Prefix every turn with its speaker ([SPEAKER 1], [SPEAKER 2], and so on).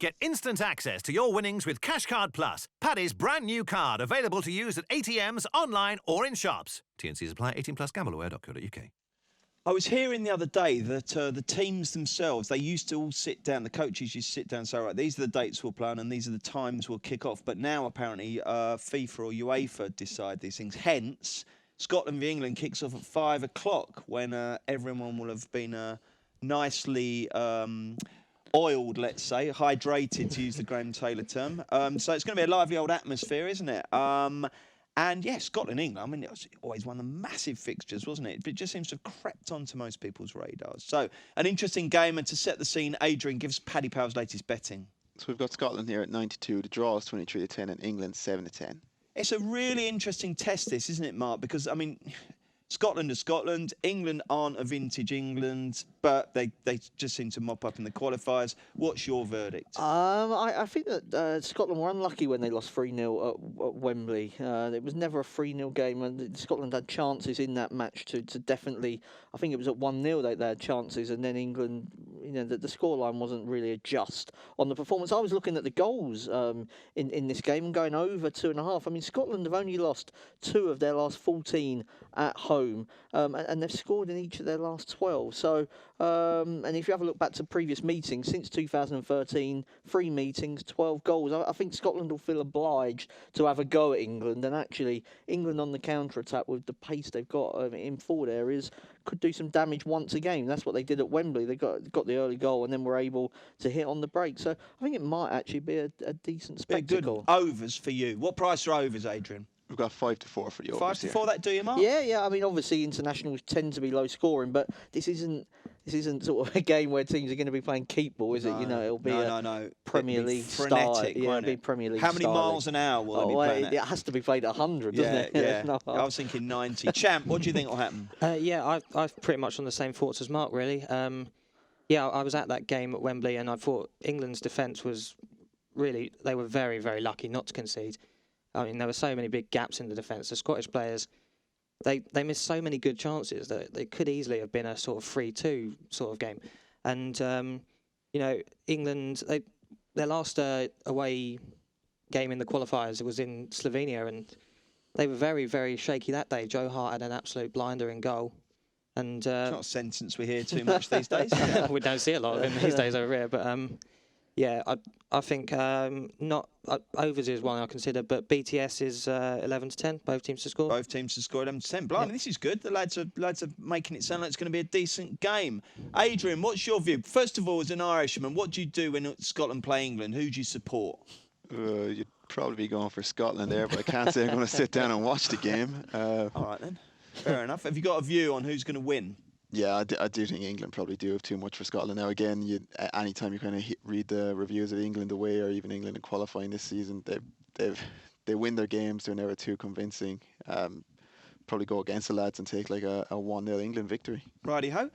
[SPEAKER 1] Get instant access to your winnings with Cashcard Plus, Paddy's brand new card, available to use at ATMs, online or in shops. TNCs apply. 18 plus. Gambleaware.co.uk.
[SPEAKER 2] I was hearing the other day that the teams themselves, they used to all sit down, the coaches used to sit down and say, right, these are the dates we'll play on and these are the times we'll kick off. But now apparently FIFA or UEFA decide these things. Hence, Scotland v England kicks off at 5 o'clock when everyone will have been nicely oiled, let's say, hydrated, to use the Graham Taylor term. So it's going to be a lively old atmosphere, isn't it? And yeah, Scotland, England, I mean, it was always one of the massive fixtures, wasn't it? It just seems to have crept onto most people's radars. So, an interesting game, and to set the scene, Adrian, gives Paddy Power's latest betting.
[SPEAKER 3] So we've got Scotland here at 92, the draw is 23-10, and England 7-10.
[SPEAKER 2] It's a really interesting test, this, isn't it, Mark? Because, I mean, Scotland are Scotland. England aren't a vintage England, but they just seem to mop up in the qualifiers. What's your verdict?
[SPEAKER 4] I think that Scotland were unlucky when they lost 3-0 at Wembley. It was never a 3-0 game, and Scotland had chances in that match to definitely. I think it was at 1-0 they had chances, and then England, you know, the scoreline wasn't really a just on the performance. I was looking at the goals in this game and going over 2.5. I mean, Scotland have only lost 2 of their last 14 at home, and they've scored in each of their last 12. So, and if you have a look back to previous meetings, since 2013, 3 meetings, 12 goals. I think Scotland will feel obliged to have a go at England, and actually England on the counter-attack with the pace they've got in forward areas could do some damage once a game. That's what they did at Wembley. They got the early goal and then were able to hit on the break. So I think it might actually be a decent spectacle.
[SPEAKER 2] Good overs for you. What price are overs, Adrian?
[SPEAKER 3] We've got 5-4 for the overs
[SPEAKER 2] 5 to 4, that do you, Mark?
[SPEAKER 4] Yeah. I mean, obviously internationals tend to be low scoring, but this isn't sort of a game where teams are going to be playing keep ball, is it? You know, it'll be
[SPEAKER 2] no.
[SPEAKER 4] Premier League
[SPEAKER 2] frenetic,
[SPEAKER 4] style. Yeah, it'll be Premier League.
[SPEAKER 2] How many miles an hour will they be playing at?
[SPEAKER 4] It has to be played at 100, doesn't it?
[SPEAKER 2] Yeah. I was thinking 90. Champ, what do you think will happen?
[SPEAKER 5] I've pretty much on the same thoughts as Mark, really. I was at that game at Wembley, and I thought England's defence was really, they were very, very lucky not to concede. I mean, there were so many big gaps in the defence. The Scottish players, they missed so many good chances that they could easily have been a sort of 3-2 sort of game. And, you know, England, their last away game in the qualifiers, it was in Slovenia, and they were very, very shaky that day. Joe Hart had an absolute blinder in goal. And
[SPEAKER 2] it's not a sentence we hear too much these days.
[SPEAKER 5] We don't see a lot of him these days over here, but I think not overs is one I consider, but BTS is 11-10. Both teams to score.
[SPEAKER 2] Both teams to score 11-10. Blimey, this is good. The lads are making it sound like it's going to be a decent game. Adrian, what's your view? First of all, as an Irishman, what do you do when Scotland play England? Who do you support?
[SPEAKER 3] You'd probably be going for Scotland there, but I can't say I'm going to sit down and watch the game.
[SPEAKER 2] All right then, fair enough. Have you got a view on who's going to win?
[SPEAKER 3] Yeah, I do think England probably do have too much for Scotland. Now, again, anytime you kind of read the reviews of England away or even England in qualifying this season, they win their games. They're never too convincing. Probably go against the lads and take like a 1-0 England victory.
[SPEAKER 2] Righty-ho.